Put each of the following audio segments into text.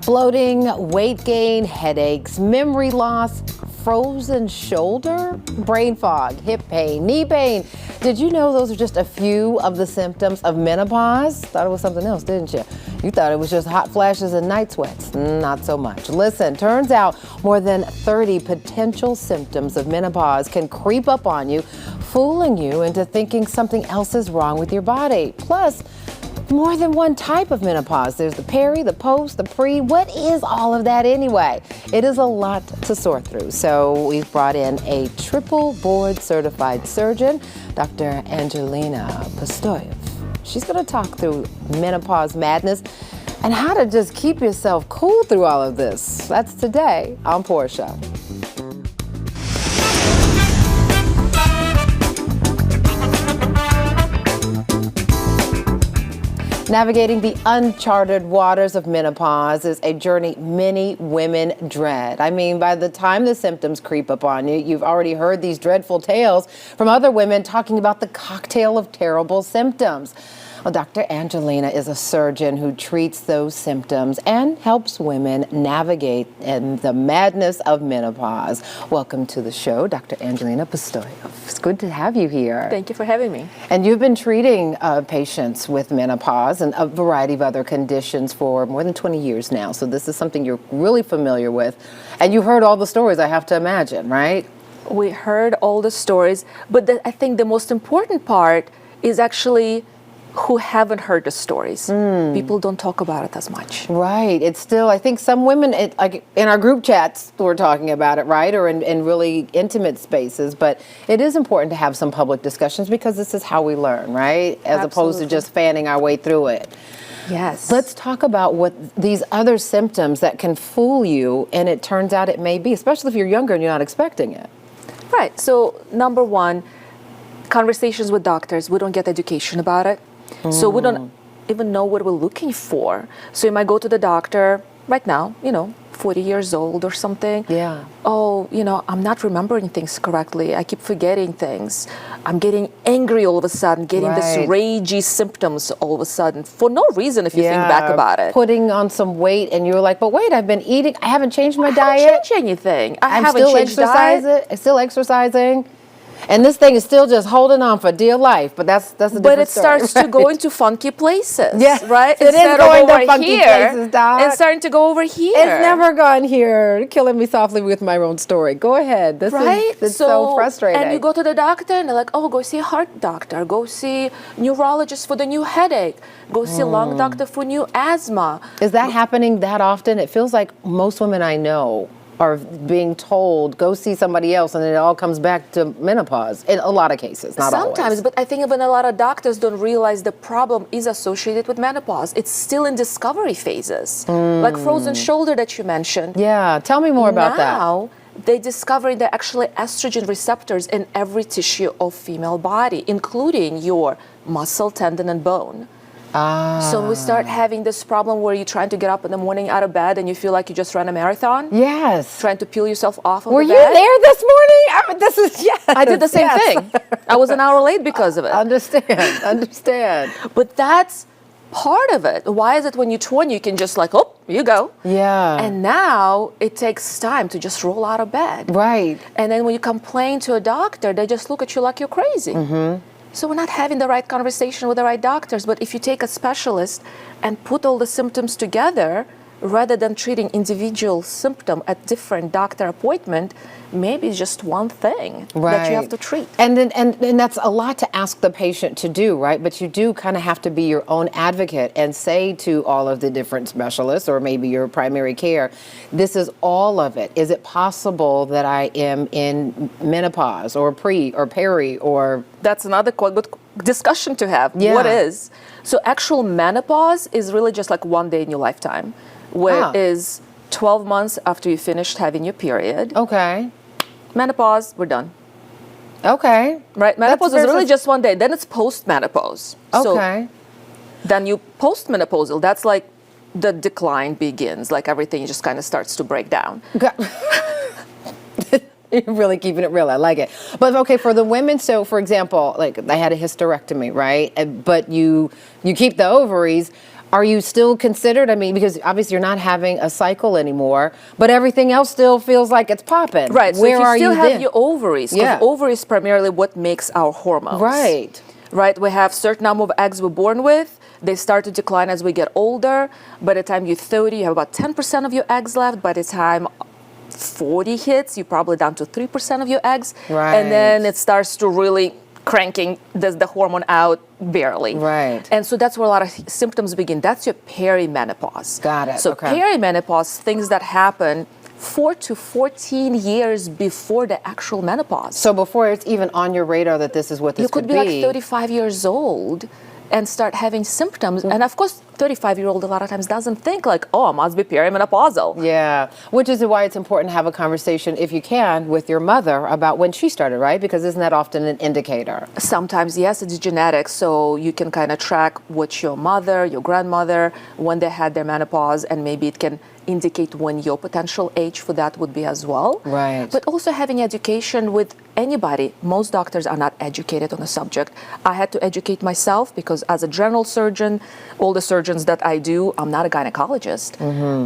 Bloating, weight gain, headaches, memory loss, frozen shoulder, brain fog, hip pain, knee pain. Did you know those are just a few of the symptoms of menopause? Thought it was something else, didn't you? You thought it was just hot flashes and night sweats. Not so much. Listen, turns out more than 30 potential symptoms of menopause can creep up on you, fooling you into thinking something else is wrong with your body. Plus, more than one type of menopause. There's the peri, the post, the pre. What is all of that anyway? It is a lot to sort through. So we've brought in a triple board certified surgeon, Dr. Angelina Postoev. She's going to talk through menopause madness and how to just keep yourself cool through all of this. That's today on Portia. Navigating the uncharted waters of menopause is a journey many women dread. I mean, by the time the symptoms creep up on you, you've already heard these dreadful tales from other women talking about the cocktail of terrible symptoms. Well, Dr. Angelina is a surgeon who treats those symptoms and helps women navigate in the madness of menopause. Welcome to the show, Dr. Angelina Postoev. It's good to have you here. Thank you for having me. And you've been treating patients with menopause and a variety of other conditions for more than 20 years now. So this is something you're really familiar with. And you heard all the stories, I have to imagine, right? We heard all the stories, but I think the most important part is actually who haven't heard the stories. People don't talk about it as much. Right. It's still, I think some women, like in our group chats, we're talking about it, right? Or in really intimate spaces. But it is important to have some public discussions because this is how we learn, right? As opposed to just fanning our way through it. Yes. Let's talk about what these other symptoms that can fool you, and it turns out it may be, especially if you're younger and you're not expecting it. Right. So number one, conversations with doctors. We don't get education about it. So we don't even know what we're looking for. So you might go to the doctor right now, 40 years old or something. Yeah. Oh, I'm not remembering things correctly. I keep forgetting things. I'm getting angry all of a sudden, getting this ragey symptoms all of a sudden for no reason if you think back about it. Putting on some weight and you're like, but wait, I've been eating, I haven't changed my diet. I haven't changed anything. I'm still exercising. And this thing is still just holding on for dear life, but that's a different story. But it starts to go into funky places, right? It is going to funky places, Doc. It's starting to go over here. It's never gone here. Killing me softly with my own story. Go ahead. This is so frustrating. And you go to the doctor and they're like, oh, go see a heart doctor. Go see neurologist for the new headache. Go see a lung doctor for new asthma. Is that happening that often? It feels like most women I know are being told, go see somebody else, and then it all comes back to menopause in a lot of cases, not always. Sometimes, but I think even a lot of doctors don't realize the problem is associated with menopause. It's still in discovery phases, like frozen shoulder that you mentioned. Yeah, tell me more about that. Now, they discovered there are actually estrogen receptors in every tissue of female body, including your muscle, tendon, and bone. So we start having this problem where you're trying to get up in the morning out of bed and you feel like you just ran a marathon. Yes. Trying to peel yourself off of Were the you bed. there this morning? I did the same thing. I was an hour late because of it. Understand. But that's part of it. Why is it when you're 20 you can just like, oh, you go. Yeah. And now it takes time to just roll out of bed. Right. And then when you complain to a doctor, they just look at you like you're crazy. So we're not having the right conversation with the right doctors. But if you take a specialist and put all the symptoms together, rather than treating individual symptom at different doctor appointment, maybe it's just one thing that you have to treat. And that's a lot to ask the patient to do, right? But you do kind of have to be your own advocate and say to all of the different specialists or maybe your primary care, this is all of it. Is it possible that I am in menopause or pre or peri or... That's another good discussion to have. Yeah. What is? So actual menopause is really just like one day in your lifetime, where it is 12 months after you finished having your period. Okay. Menopause, we're done. Okay. Right? Menopause is really just one day. Then it's post-menopause. Okay. So then you post-menopausal, that's like the decline begins. Like everything just kind of starts to break down. You're really keeping it real. I like it. But okay, for the women, so for example, like I had a hysterectomy, right? But you keep the ovaries. Are you still considered, I mean, because obviously you're not having a cycle anymore, but everything else still feels like it's popping. Right. So Where if you are still you have then? your ovaries, because ovaries primarily what makes our hormones. Right. Right. We have certain number of eggs we're born with. They start to decline as we get older. By the time you're 30, you have about 10% of your eggs left. By the time 40 hits, you're probably down to 3% of your eggs. Right. And then it starts to really cranking the hormone out barely. Right. And so that's where a lot of symptoms begin. That's your perimenopause. Got it. So Okay. perimenopause, things that happen 4 to 14 years before the actual menopause. So before it's even on your radar that this is what this You could be like 35 years old and start having symptoms. And of course, 35-year-old a lot of times doesn't think like, oh, I must be perimenopausal. Yeah, which is why it's important to have a conversation, if you can, with your mother about when she started, right? Because isn't that often an indicator? Sometimes, yes, it's genetic, so you can kind of track what your mother, your grandmother, when they had their menopause, and maybe it can indicate when your potential age for that would be as well. Right. But also having education with anybody. Most doctors are not educated on the subject. I had to educate myself because as a general surgeon, all the surgeons that I do, I'm not a gynecologist.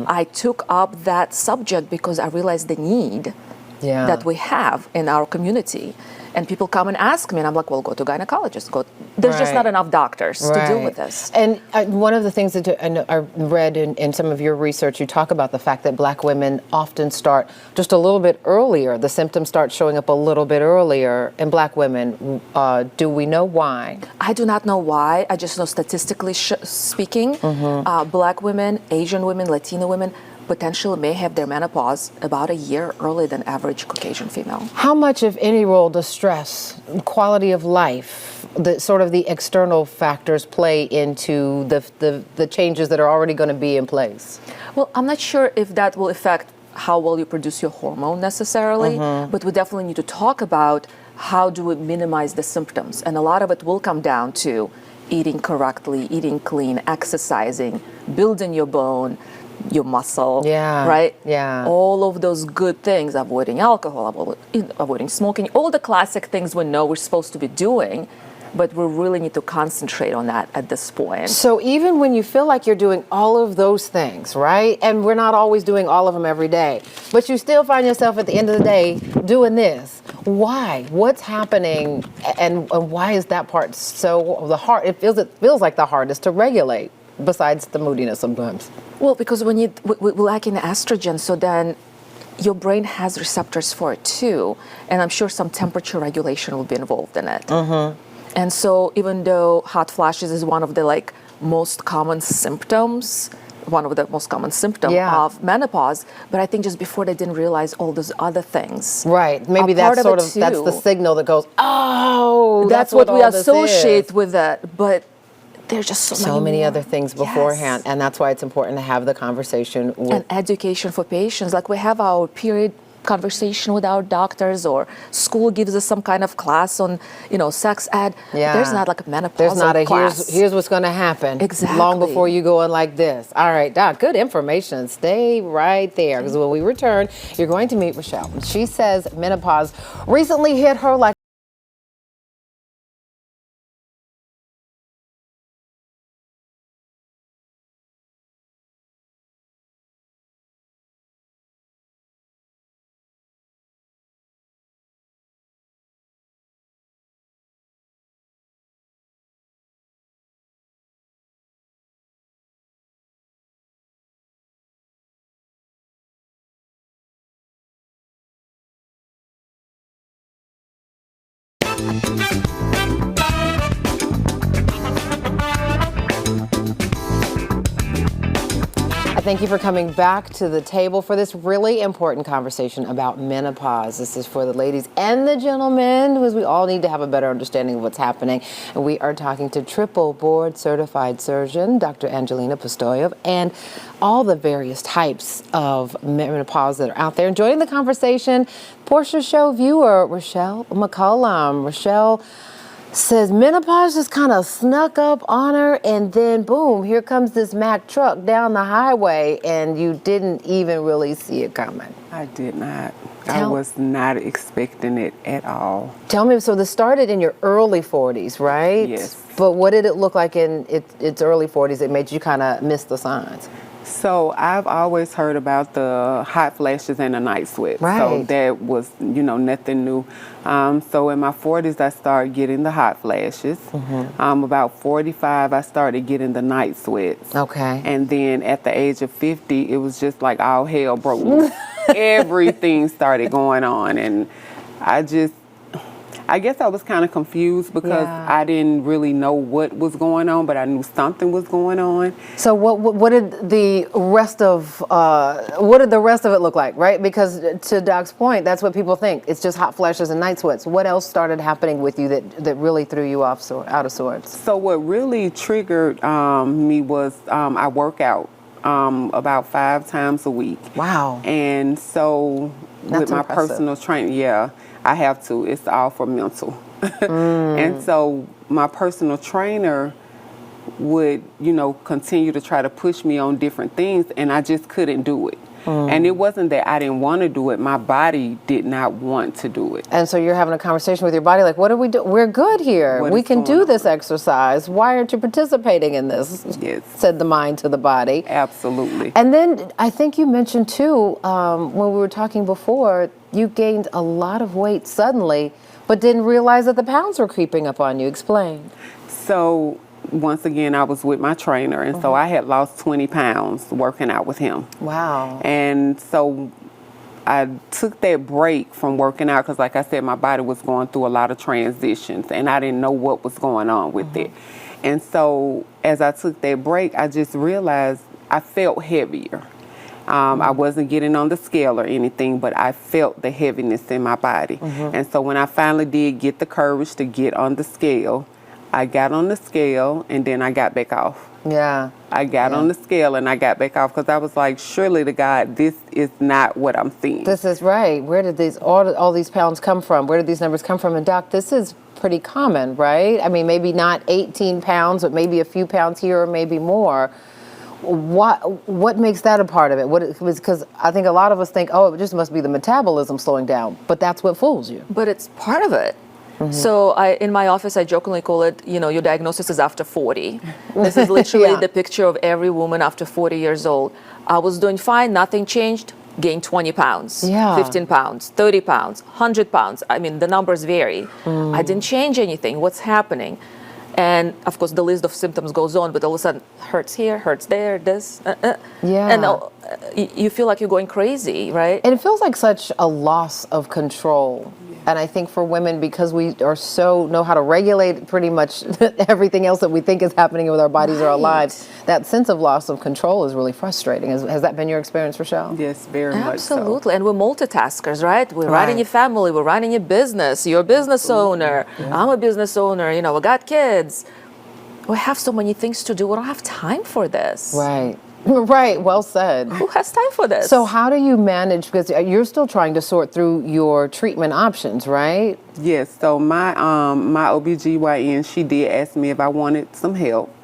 I took up that subject because I realized the need that we have in our community. And people come and ask me, and I'm like, well, go to gynecologist. There's just not enough doctors to deal with this. And one of the things that I read in some of your research, you talk about the fact that Black women often start just a little bit earlier. The symptoms start showing up a little bit earlier in Black women. Do we know why? I do not know why. I just know statistically speaking, Black women, Asian women, Latino women, potentially may have their menopause about a year earlier than average Caucasian female. How much, if any, role does stress, quality of life, the sort of the external factors play into the changes that are already going to be in place? Well, I'm not sure if that will affect how well you produce your hormone necessarily, but we definitely need to talk about how do we minimize the symptoms. And a lot of it will come down to eating correctly, eating clean, exercising, building your bone, your muscle, right? Yeah. All of those good things, avoiding alcohol, avoiding smoking, all the classic things we know we're supposed to be doing, but we really need to concentrate on that at this point. So even when you feel like you're doing all of those things, right? And we're not always doing all of them every day, but you still find yourself at the end of the day doing this. Why? What's happening? And why is that part so hard? It feels like the hardest to regulate, besides the moodiness sometimes. Well, because we lack in estrogen, so then your brain has receptors for it too, and I'm sure some temperature regulation will be involved in it. And so even though hot flashes is one of the most common symptoms, of menopause, but I think just before they didn't realize all those other things. Right. Maybe that's that's the signal that goes, oh, that's what we associate with that. But there's just so many other things beforehand, and that's why it's important to have the conversation with and education for patients. Like we have our period conversation with our doctors, or school gives us some kind of class on, sex ed. There's not like a menopausal There's not a class. here's what's going to happen. Exactly. Long before you go in like this. All right, Doc, good information. Stay right there, because when we return, you're going to meet Rochelle. She says menopause recently hit her like thank you for coming back to the table for this really important conversation about menopause. This is for the ladies and the gentlemen, because we all need to have a better understanding of what's happening. And we are talking to triple board certified surgeon, Dr. Angelina Postoev, and all the various types of menopause that are out there. And joining the conversation, Portia Show viewer, Rochelle McCollum. Rochelle says menopause just kind of snuck up on her, and then boom, here comes this Mack truck down the highway, and you didn't even really see it coming. I did not. I was not expecting it at all. Tell me, so this started in your early 40s, right? Yes. But what did it look like in its early 40s that made you kind of miss the signs? So I've always heard about the hot flashes and the night sweats. So Right. that was, nothing new. So in my 40s, I started getting the hot flashes. About 45, I started getting the night sweats. Okay. And then at the age of 50, it was just like all hell broke loose. Everything started going on. And I guess I was kind of confused because Yeah. I didn't really know what was going on, but I knew something was going on. So what did the rest of it look like, right? Because to Doc's point, that's what people think. It's just hot flashes and night sweats. What else started happening with you that really threw you off out of sorts? So what really triggered me was I work out about 5 times a week. Wow. And so That's with my impressive. personal training, yeah, I have to. It's all for mental. And so my personal trainer would, continue to try to push me on different things, and I just couldn't do it. And it wasn't that I didn't want to do it. My body did not want to do it. And so you're having a conversation with your body like, what do we do? We're good here. What We is can going do this exercise. Why aren't you participating in this? Yes. Said the mind to the body. Absolutely. And then I think you mentioned too, when we were talking before, you gained a lot of weight suddenly, but didn't realize that the pounds were creeping up on you. Explain. So once again, I was with my trainer, and so I had lost 20 pounds working out with him. Wow. And so I took that break from working out because, like I said, my body was going through a lot of transitions, and I didn't know what was going on with it. And so as I took that break, I just realized I felt heavier. I wasn't getting on the scale or anything, but I felt the heaviness in my body. And so when I finally did get the courage to get on the scale, I got on the scale and then I got back off. Yeah. I got on the scale and I got back off because I was like, surely to God, this is not what I'm seeing. This is right. Where did all these pounds come from? Where did these numbers come from? And Doc, this is pretty common, right? I mean, maybe not 18 pounds, but maybe a few pounds here or maybe more. What makes that a part of it? Because I think a lot of us think, oh, it just must be the metabolism slowing down, but that's what fools you. But it's part of it. So in my office, I jokingly call it, your diagnosis is after 40. This is literally Yeah. the picture of every woman after 40 years old. I was doing fine, nothing changed, gained 20 pounds, Yeah. 15 pounds, 30 pounds, 100 pounds. I mean, the numbers vary. I didn't change anything. What's happening? And of course, the list of symptoms goes on, but all of a sudden, hurts here, hurts there, this. Yeah. And you feel like you're going crazy, right? And it feels like such a loss of control. And I think for women, because we are know how to regulate pretty much everything else that we think is happening with our bodies or our lives, that sense of loss of control is really frustrating. Has that been your experience, Rochelle? Yes, very much so. Absolutely. And we're multitaskers, right? We're running Right. your family, we're running your business, you're a business owner, I'm a business owner, we got kids. We have so many things to do, we don't have time for this. Right. Right. Well said. Who has time for this? So how do you manage, because you're still trying to sort through your treatment options, right? Yes, so my OBGYN, she did ask me if I wanted some help,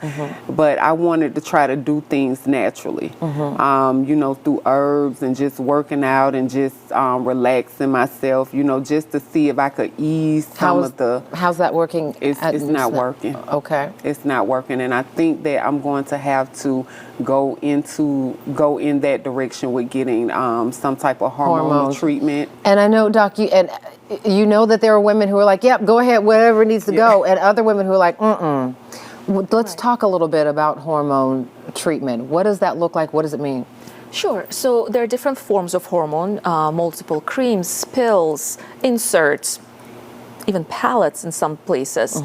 but I wanted to try to do things naturally, through herbs and just working out and just relaxing myself, just to see if I could ease How's that working? It's not working. Okay. It's not working, and I think that I'm going to have to go in that direction with getting some type of hormonal treatment. And I know, Doc, you know that there are women who are like, yep, go ahead, whatever needs to go, and other women who are like, Let's talk a little bit about hormone treatment. What does that look like? What does it mean? Sure. So there are different forms of hormone, multiple creams, pills, inserts, even pellets in some places.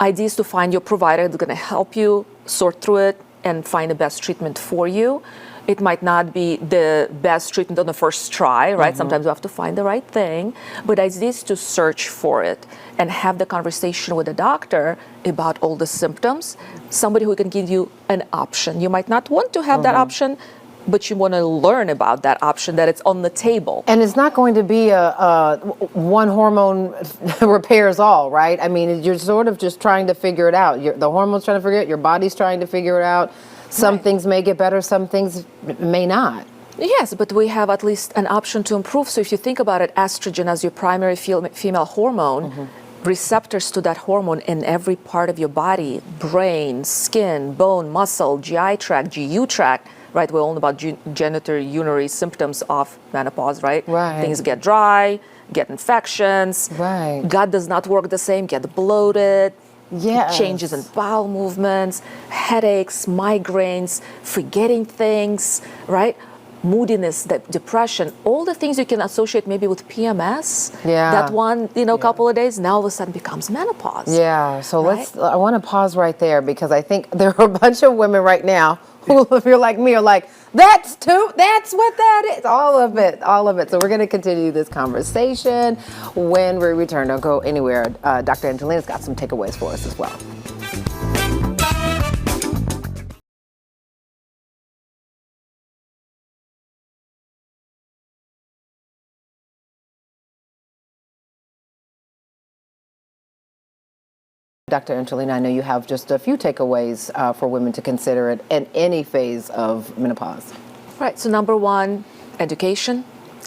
Idea is to find your provider that's going to help you sort through it and find the best treatment for you. It might not be the best treatment on the first try, right? Sometimes you have to find the right thing. But idea is to search for it and have the conversation with the doctor about all the symptoms, somebody who can give you an option. You might not want to have that option, but you want to learn about that option, that it's on the table. And it's not going to be a one hormone repairs all, right? I mean, you're sort of just trying to figure it out. The hormone's trying to figure it out, your body's trying to figure it out. Some things may get better, some things may not. Yes, but we have at least an option to improve. So if you think about it, estrogen as your primary female hormone, receptors to that hormone in every part of your body, brain, skin, bone, muscle, GI tract, GU tract, right? We all know about genitourinary symptoms of menopause, right? Right. Things get dry, get infections, Right. gut does not work the same, get bloated, Yes. changes in bowel movements, headaches, migraines, forgetting things, right? Moodiness, depression, all the things you can associate maybe with PMS. Yeah. That one, couple of days, now all of a sudden becomes menopause. Yeah, so Right? I want to pause right there because I think there are a bunch of women right now who, if you're like me, are like, that's what that is. All of it. So we're going to continue this conversation when we return. Don't go anywhere. Dr. Angelina's got some takeaways for us as well. Dr. Angelina, I know you have just a few takeaways for women to consider it in any phase of menopause. Right, so number one, education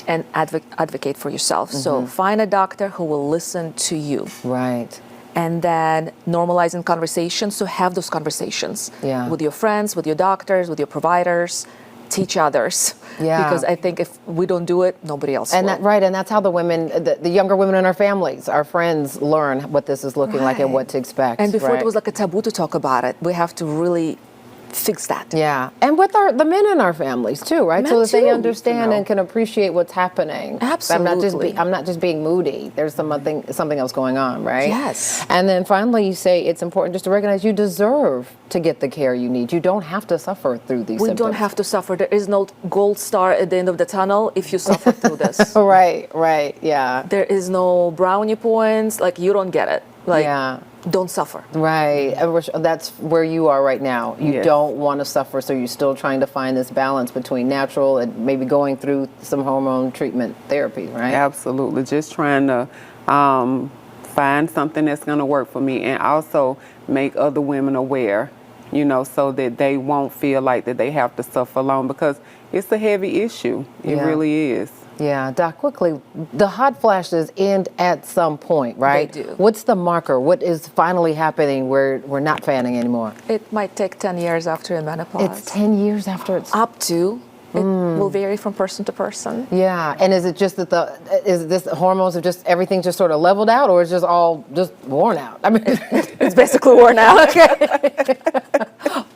and advocate for yourself. So find a doctor who will listen to you. Right. And then normalizing conversations, so have those conversations with your friends, with your doctors, with your providers, teach others. Yeah. Because I think if we don't do it, nobody else will. And that's how the women, the younger women in our families, our friends learn what this is looking like and what to expect. And before right? it was like a taboo to talk about it. We have to really fix that. Yeah, and with the men in our families too, right? Men so that they too. understand and can appreciate what's happening. Absolutely. I'm not just being moody. There's something else going on, right? Yes. And then finally, you say it's important just to recognize you deserve to get the care you need. You don't have to suffer through these symptoms. We don't have to suffer. There is no gold star at the end of the tunnel if you suffer through this. Right, yeah. There is no brownie points. Like, you don't get it. Like, Yeah. don't suffer. Right. That's where you are right now. You Yes. don't want to suffer, so you're still trying to find this balance between natural and maybe going through some hormone treatment therapy, right? Absolutely. Just trying to find something that's going to work for me and also make other women aware, so that they won't feel like that they have to suffer alone because it's a heavy issue. It Yeah. really is. Yeah, Doc, quickly, the hot flashes end at some point, right? They do. What's the marker? What is finally happening where we're not fanning anymore? It might take 10 years after a menopause. It's 10 years after it's... Up to. It will vary from person to person. Yeah, and is it just that the hormones have just, everything just sort of leveled out, or is just all just worn out? I mean, It's basically worn out.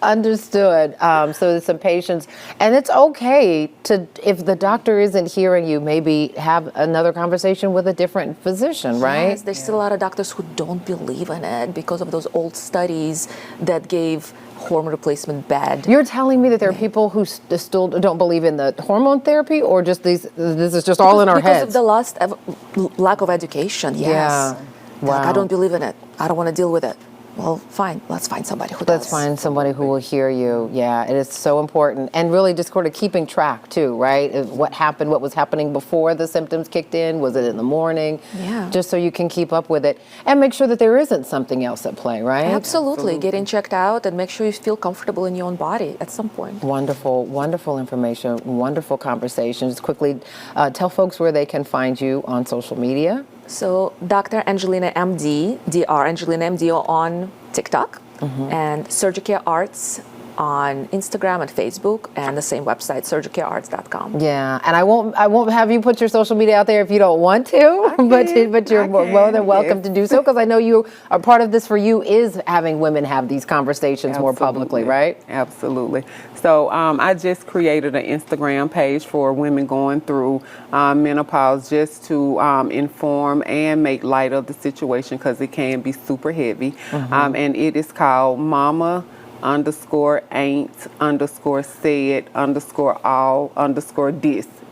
Understood. So there's some patience, and it's okay to, if the doctor isn't hearing you, maybe have another conversation with a different physician, right? Yes, there's still a lot of doctors who don't believe in it because of those old studies that gave hormone replacement bad. You're telling me that there are people who still don't believe in the hormone therapy, or just this is just all in our heads? Because of the lack of education, yes. Yeah. They're like, Wow. I don't believe in it. I don't want to deal with it. Well, fine. Let's find somebody who does. Let's find somebody who will hear you. Yeah, it is so important. And really just sort of keeping track too, right? Of what happened, what was happening before the symptoms kicked in. Was it in the morning? Yeah. Just so you can keep up with it and make sure that there isn't something else at play, right? Absolutely. Getting checked out and make sure you feel comfortable in your own body at some point. Wonderful, wonderful information, wonderful conversation. Just quickly tell folks where they can find you on social media. So Dr. Angelina MD, Dr. Angelina MD on TikTok, and SurgiCare Arts on Instagram and Facebook, and the same website, surgicarearts.com. Yeah, and I won't have you put your social media out there if you don't want to, but you're more than welcome to do so, because I know you are part of this for you is having women have these conversations more publicly, right? Absolutely. So I just created an Instagram page for women going through menopause, just to inform and make light of the situation, because it can be super heavy. And it is called Mama_said_all_this,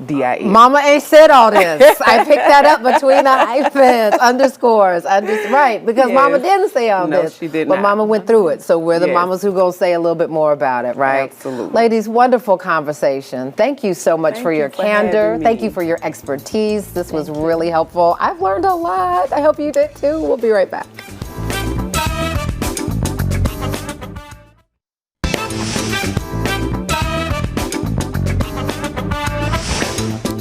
DIS. Mama ain't said all this. I picked that up between the hyphens, underscores, right, because Yes. Mama didn't say all No, this. she did but not. Mama went through it, so we're the Yes. mamas who go say a little bit more about it, right? Absolutely. Ladies, wonderful conversation. Thank you so much Thank for you your for candor. having Thank me. you for your expertise. This was really helpful. I've learned a lot. I hope you did too. We'll be right back.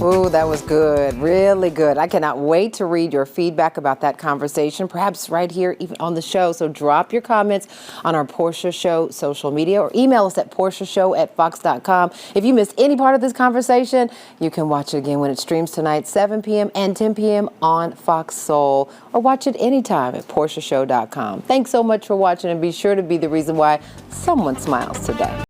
Ooh, that was good. Really good. I cannot wait to read your feedback about that conversation, perhaps right here even on the show. So drop your comments on our Portia Show social media or email us at portiashow@fox.com. If you missed any part of this conversation, you can watch it again when it streams tonight, 7 p.m. and 10 p.m. on Fox Soul, or watch it anytime at portiashow.com. Thanks so much for watching, and be sure to be the reason why someone smiles today.